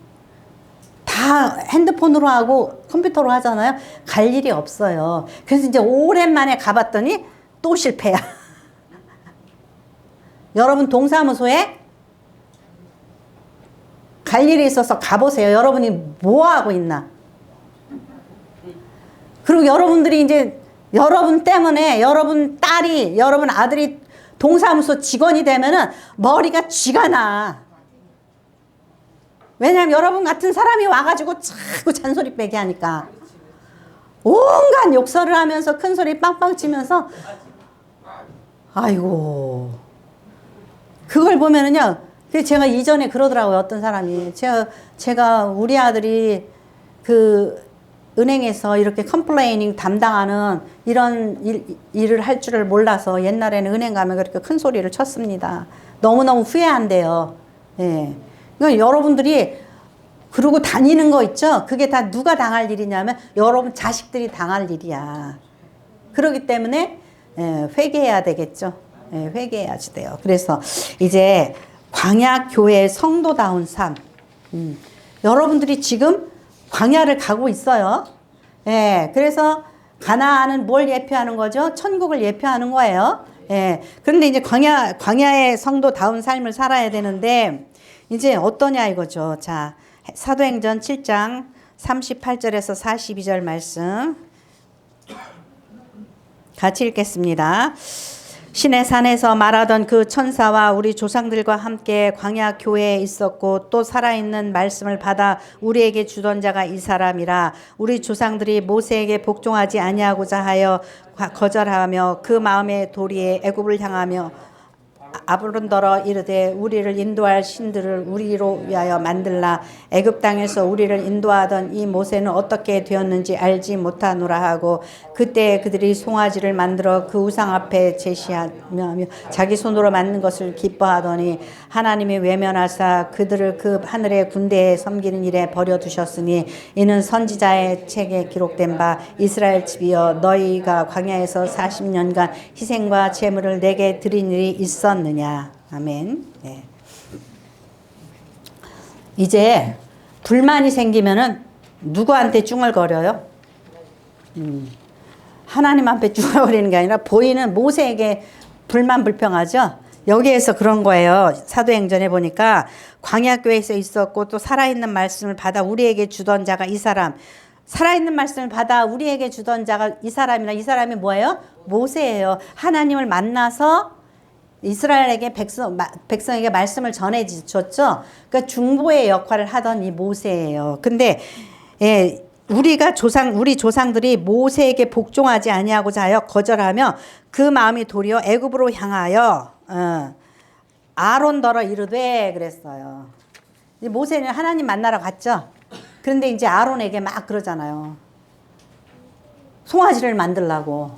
S1: 다 핸드폰으로 하고 컴퓨터로 하잖아요. 갈 일이 없어요. 그래서 이제 오랜만에 가봤더니 또 실패야. 여러분 동사무소에 갈 일이 있어서 가보세요. 여러분이 뭐 하고 있나? 그리고 여러분들이 이제 여러분 때문에 여러분 딸이, 여러분 아들이 동사무소 직원이 되면은 머리가 쥐가 나. 왜냐면 여러분 같은 사람이 와가지고 자꾸 잔소리 빼게 하니까. 온갖 욕설을 하면서 큰 소리 빵빵 치면서 아이고. 그걸 보면은요. 제가 이전에 그러더라고요. 어떤 사람이. 제가 우리 아들이 은행에서 이렇게 컴플레이닝 담당하는 이런 일을 할 줄을 몰라서 옛날에는 은행 가면 그렇게 큰 소리를 쳤습니다. 너무너무 후회한대요. 예. 그러니까 여러분들이 그러고 다니는 거 있죠? 그게 다 누가 당할 일이냐면 여러분 자식들이 당할 일이야. 그렇기 때문에 회개해야 되겠죠. 회개해야지 돼요. 그래서 이제 광야 교회 성도다운 삶. 여러분들이 지금 광야를 가고 있어요. 그래서 가나안은 뭘 예표하는 거죠? 천국을 예표하는 거예요. 그런데 이제 광야의 성도다운 삶을 살아야 되는데 이제 어떠냐 이거죠. 자, 사도행전 7장 38절에서 42절 말씀 같이 읽겠습니다. 신의 산에서 말하던 그 천사와 우리 조상들과 함께 광야 교회에 있었고 또 살아있는 말씀을 받아 우리에게 주던 자가 이 사람이라. 우리 조상들이 모세에게 복종하지 아니하고자 하여 거절하며 그 마음의 도리에 애굽을 향하며 아브론더러 이르되 우리를 인도할 신들을 우리로 위하여 만들라. 애굽 땅에서 우리를 인도하던 이 모세는 어떻게 되었는지 알지 못하노라 하고 그때 그들이 송아지를 만들어 그 우상 앞에 제시하며 자기 손으로 만든 것을 기뻐하더니 하나님이 외면하사 그들을 그 하늘의 군대에 섬기는 일에 버려두셨으니 이는 선지자의 책에 기록된 바 이스라엘 집이여 너희가 광야에서 40년간 희생과 제물을 내게 드린 일이 있었느냐. 아멘. 네. 이제 불만이 생기면은 누구한테 쭝얼거려요? 하나님 앞에 쭝얼거리는 게 아니라 보이는 모세에게 불만 불평하죠. 여기에서 그런 거예요. 사도행전에 보니까 광야교회에서 있었고 또 살아있는 말씀을 받아 우리에게 주던 자가 이 사람. 살아있는 말씀을 받아 우리에게 주던 자가 이 사람이나 이 사람이 뭐예요? 모세예요. 하나님을 만나서 이스라엘에게 백성에게 말씀을 전해줬죠. 그러니까 중보의 역할을 하던 이 모세예요. 근데 우리 조상들이 모세에게 복종하지 아니하고자 하여 거절하며 그 마음이 도리어 애굽으로 향하여 아론더러 이르되 그랬어요. 모세는 하나님 만나러 갔죠. 그런데 이제 아론에게 막 그러잖아요. 송아지를 만들라고.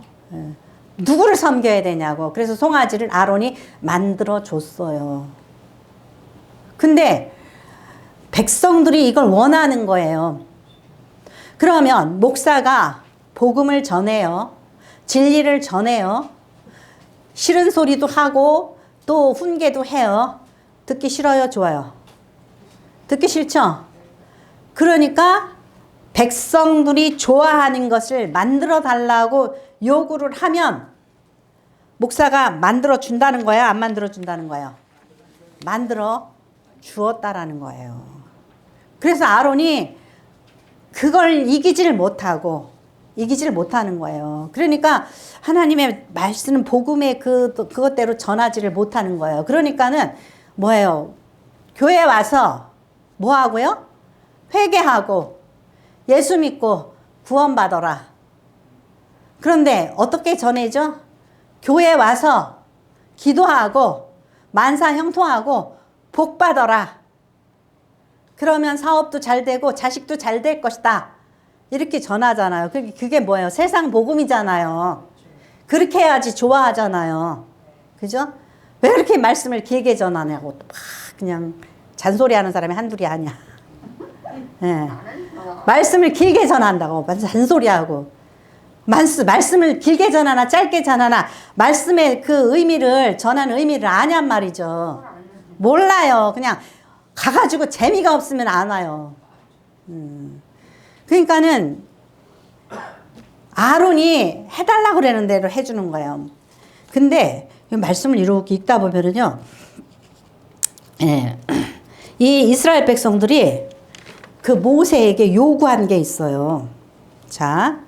S1: 누구를 섬겨야 되냐고. 그래서 송아지를 아론이 만들어 줬어요. 근데 백성들이 이걸 원하는 거예요. 그러면 목사가 복음을 전해요. 진리를 전해요. 싫은 소리도 하고 또 훈계도 해요. 듣기 싫어요? 좋아요? 듣기 싫죠? 그러니까 백성들이 좋아하는 것을 만들어 달라고 요구를 하면 목사가 만들어 준다는 거예요? 안 만들어 준다는 거예요? 만들어 주었다라는 거예요. 그래서 아론이 그걸 이기지를 못하는 거예요. 그러니까 하나님의 말씀은 복음의 그것대로 전하지를 못하는 거예요. 그러니까는 뭐예요? 교회 와서 뭐 하고요? 회개하고 예수 믿고 구원받아라. 그런데 어떻게 전해죠? 교회 와서 기도하고 만사 형통하고 복 받아라. 그러면 사업도 잘 되고 자식도 잘 될 것이다. 이렇게 전하잖아요. 그게 뭐예요? 세상 복음이잖아요. 그렇게 해야지 좋아하잖아요. 그죠? 왜 이렇게 말씀을 길게 전하냐고 막 그냥 잔소리하는 사람이 한둘이 아니야. 네. 말씀을 길게 전한다고 잔소리하고 말씀을 길게 전하나 짧게 전하나 말씀의 그 의미를 전하는 의미를 아냔 말이죠. 몰라요. 그냥 가가지고 재미가 없으면 안 와요. 그러니까는 아론이 해달라고 그러는 대로 해주는 거예요. 근데 말씀을 이렇게 읽다 보면은요, 이 이스라엘 백성들이 그 모세에게 요구한 게 있어요. 자,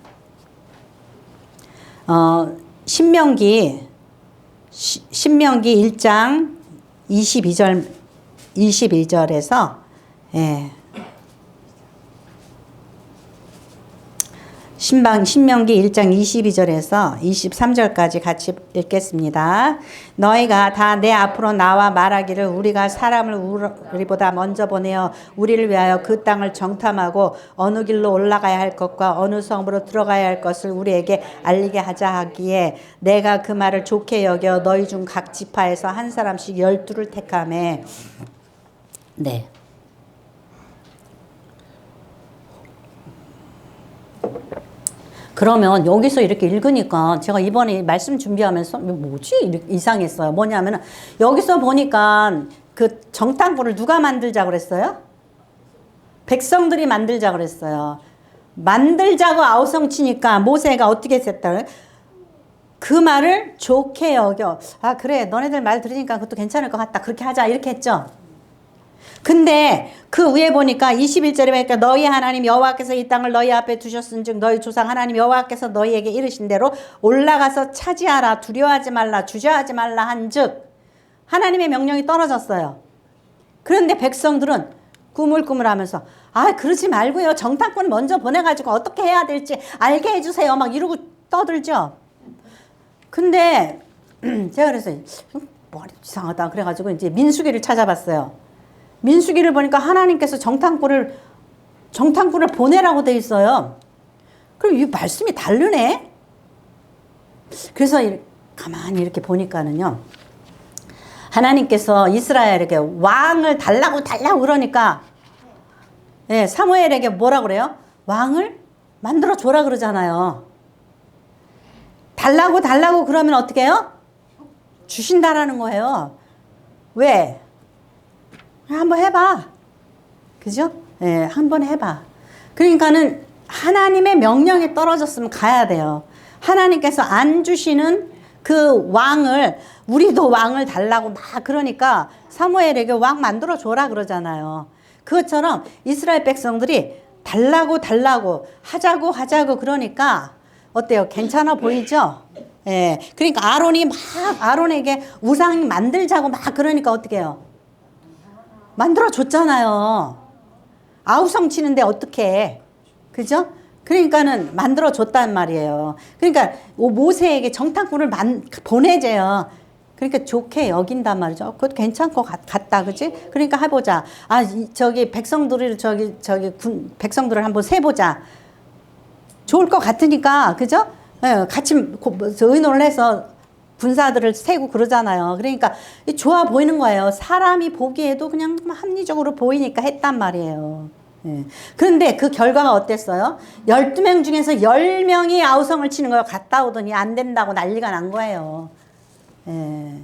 S1: 신명기 1장 22절에서 신명기 1장 22절에서 23절까지 같이 읽겠습니다. 너희가 다 내 앞으로 나와 말하기를 우리가 사람을 우리보다 먼저 보내어 우리를 위하여 그 땅을 정탐하고 어느 길로 올라가야 할 것과 어느 성으로 들어가야 할 것을 우리에게 알리게 하자 하기에 내가 그 말을 좋게 여겨 너희 중 각 지파에서 한 사람씩 12를 택하매. 네. 그러면 여기서 이렇게 읽으니까 제가 이번에 말씀 준비하면서 뭐지? 이상했어요. 뭐냐면은 여기서 보니까 그 정탐꾼을 누가 만들자 그랬어요? 백성들이 만들자 그랬어요. 만들자고 아우성치니까 모세가 어떻게 했다? 그 말을 좋게 여겨. 아, 그래. 너네들 말 들으니까 그것도 괜찮을 것 같다. 그렇게 하자. 이렇게 했죠. 근데 그 위에 보니까 21절에 보니까 너희 하나님 여호와께서 이 땅을 너희 앞에 두셨은즉 너희 조상 하나님 여호와께서 너희에게 이르신 대로 올라가서 차지하라. 두려워하지 말라. 주저하지 말라 한즉 하나님의 명령이 떨어졌어요. 그런데 백성들은 꾸물꾸물하면서 아, 그러지 말고요. 정탐꾼 먼저 보내가지고 어떻게 해야 될지 알게 해주세요. 막 이러고 떠들죠. 근데 제가 그랬어요. 머리 이상하다. 그래가지고 이제 민수기를 찾아봤어요. 민수기를 보니까 하나님께서 정탐꾼을 보내라고 돼 있어요. 그럼 이 말씀이 다르네? 그래서 가만히 이렇게 보니까는요. 하나님께서 이스라엘에게 왕을 달라고 그러니까 예, 사무엘에게 뭐라 그래요? 왕을 만들어 줘라 그러잖아요. 달라고 그러면 어떻게 해요? 주신다라는 거예요. 왜? 한번 해봐. 그죠? 예, 한번 해봐. 그러니까는 하나님의 명령이 떨어졌으면 가야 돼요. 하나님께서 안 주시는 그 왕을, 우리도 왕을 달라고 막 그러니까 사무엘에게 왕 만들어 줘라 그러잖아요. 그것처럼 이스라엘 백성들이 달라고 하자고 그러니까 어때요? 괜찮아 보이죠? 예. 그러니까 아론에게 우상 만들자고 막 그러니까 어떻게 해요? 만들어 줬잖아요. 아우성 치는데 어떻게? 그죠? 그러니까는 만들어 줬단 말이에요. 그러니까 모세에게 정탐꾼을 보내줘요. 그러니까 좋게 여긴단 말이죠. 그것도 괜찮을 것 같다, 그지? 그러니까 해보자. 아, 저기 백성들을 백성들을 한번 세보자. 좋을 것 같으니까, 그죠? 예, 같이 의논을 해서 군사들을 세고 그러잖아요. 그러니까 좋아 보이는 거예요. 사람이 보기에도 그냥 합리적으로 보이니까 했단 말이에요. 예. 그런데 그 결과가 어땠어요? 12명 중에서 10명이 아우성을 치는 걸 갔다 오더니 안 된다고 난리가 난 거예요. 예.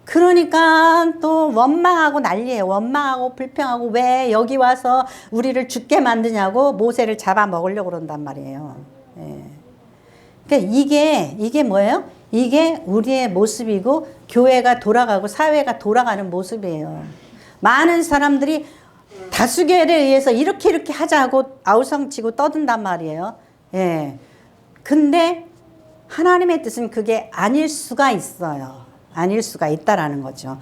S1: 그러니까 또 원망하고 난리예요. 원망하고 불평하고 왜 여기 와서 우리를 죽게 만드냐고 모세를 잡아먹으려고 그런단 말이에요. 예. 그러니까 이게 뭐예요? 이게 우리의 모습이고 교회가 돌아가고 사회가 돌아가는 모습이에요. 많은 사람들이 다수결에 의해서 이렇게 하자고 아우성치고 떠든단 말이에요. 예. 근데 하나님의 뜻은 그게 아닐 수가 있어요. 아닐 수가 있다라는 거죠.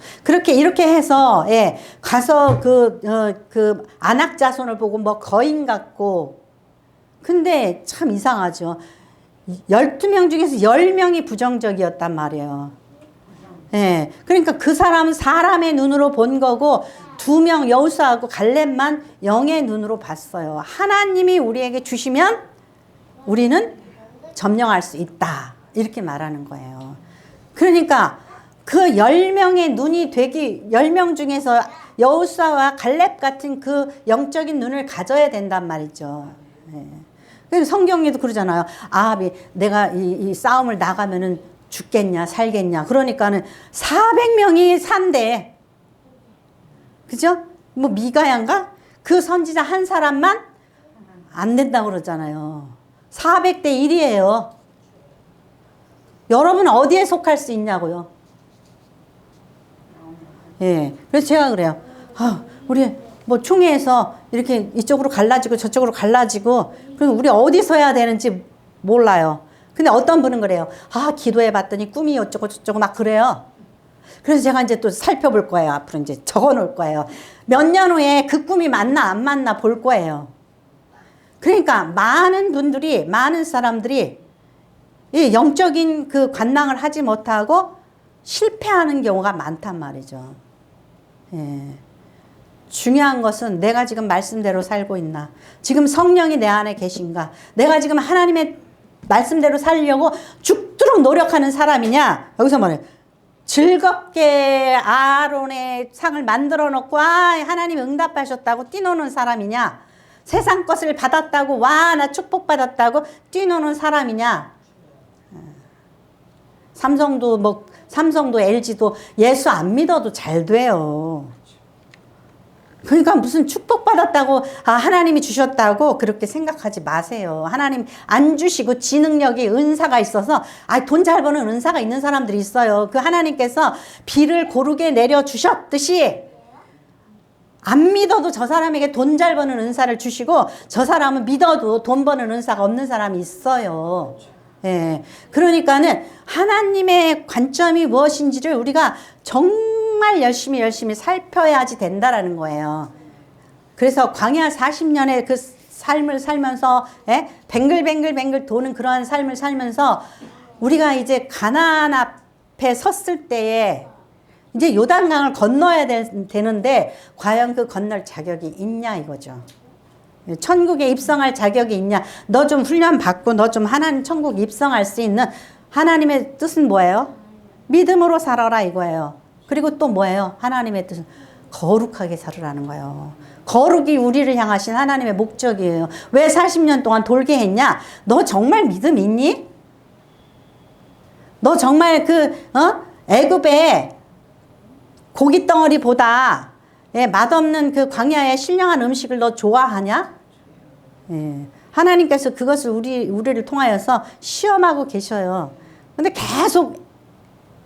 S1: 이렇게 해서, 예, 가서 그 안악 자손을 보고 뭐 거인 같고, 근데 참 이상하죠. 12명 중에서 10명이 부정적이었단 말이에요. 예. 그러니까 그 사람은 사람의 눈으로 본 거고, 2명 여호수아하고 갈렙만 영의 눈으로 봤어요. 하나님이 우리에게 주시면 우리는 점령할 수 있다. 이렇게 말하는 거예요. 그러니까 그 10명의 눈이 10명 중에서 여호수아와 갈렙 같은 그 영적인 눈을 가져야 된단 말이죠. 예. 그래서 성경에도 그러잖아요. 아합이 내가 이 싸움을 나가면은 죽겠냐, 살겠냐. 그러니까는 400명이 산대. 그죠? 뭐 미가야인가? 그 선지자 한 사람만 안 된다고 그러잖아요. 400대 1이에요. 여러분 어디에 속할 수 있냐고요? 예. 그래서 제가 그래요. 아, 우리 뭐 총회에서 이렇게 이쪽으로 갈라지고 저쪽으로 갈라지고 그리고 우리 어디 서야 되는지 몰라요. 근데 어떤 분은 그래요. 아, 기도해 봤더니 꿈이 어쩌고 저쩌고 막 그래요. 그래서 제가 이제 또 살펴볼 거예요. 앞으로 이제 적어 놓을 거예요. 몇 년 후에 그 꿈이 맞나 안 맞나 볼 거예요. 그러니까 많은 분들이, 많은 사람들이 이 영적인 그 관망을 하지 못하고 실패하는 경우가 많단 말이죠. 예. 중요한 것은 내가 지금 말씀대로 살고 있나? 지금 성령이 내 안에 계신가? 내가 지금 하나님의 말씀대로 살려고 죽도록 노력하는 사람이냐? 여기서 뭐래? 즐겁게 아론의 상을 만들어 놓고 하나님이 응답하셨다고 뛰노는 사람이냐? 세상 것을 받았다고 와 나 축복받았다고 뛰노는 사람이냐? 삼성도 LG도 예수 안 믿어도 잘 돼요. 그러니까 무슨 축복받았다고 하나님이 주셨다고 그렇게 생각하지 마세요. 하나님 안 주시고 지능력이 은사가 있어서 돈 잘 버는 은사가 있는 사람들이 있어요. 그 하나님께서 비를 고르게 내려주셨듯이 안 믿어도 저 사람에게 돈 잘 버는 은사를 주시고 저 사람은 믿어도 돈 버는 은사가 없는 사람이 있어요. 예. 그러니까는 하나님의 관점이 무엇인지를 우리가 정말 열심히 살펴야지 된다라는 거예요. 그래서 광야 40년의 그 삶을 살면서 뱅글뱅글 도는 그러한 삶을 살면서 우리가 이제 가나안 앞에 섰을 때에 이제 요단강을 건너야 되는데 과연 그 건널 자격이 있냐 이거죠. 천국에 입성할 자격이 있냐. 너 좀 훈련 받고 너 좀 하나님 천국 입성할 수 있는 하나님의 뜻은 뭐예요? 믿음으로 살아라 이거예요. 그리고 또 뭐예요? 하나님의 뜻은 거룩하게 살으라는 거예요. 거룩이 우리를 향하신 하나님의 목적이에요. 왜 40년 동안 돌게 했냐? 너 정말 믿음 있니? 너 정말 애굽의 고깃덩어리보다 맛없는 그 광야의 신령한 음식을 너 좋아하냐? 예. 하나님께서 그것을 우리를 통하여서 시험하고 계셔요. 근데 계속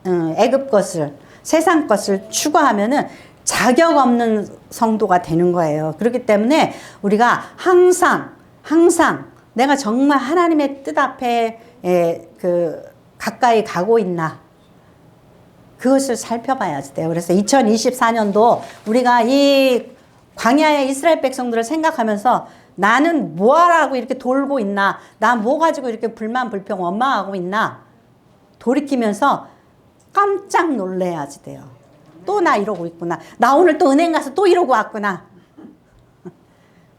S1: 애굽 것을, 세상 것을 추구하면은 자격 없는 성도가 되는 거예요. 그렇기 때문에 우리가 항상 내가 정말 하나님의 뜻 앞에 가까이 가고 있나? 그것을 살펴봐야 돼요. 그래서 2024년도 우리가 이 광야의 이스라엘 백성들을 생각하면서 나는 뭐하라고 이렇게 돌고 있나? 나 뭐 가지고 이렇게 불만, 불평, 원망하고 있나? 돌이키면서 깜짝 놀래야지 돼요. 또 나 이러고 있구나. 나 오늘 또 은행 가서 또 이러고 왔구나.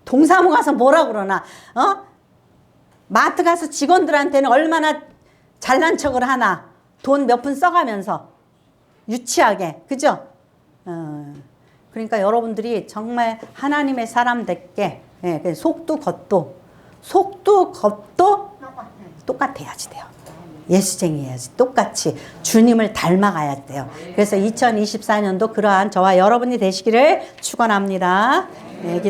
S1: 동사무 가서 뭐라 그러나? 마트 가서 직원들한테는 얼마나 잘난 척을 하나? 돈 몇 푼 써가면서. 유치하게. 그죠? 그러니까 여러분들이 정말 하나님의 사람답게 속도 겉도 똑같아야지 돼요. 예수쟁이 해야지. 똑같이 주님을 닮아가야 돼요. 그래서 2024년도 그러한 저와 여러분이 되시기를 축원합니다.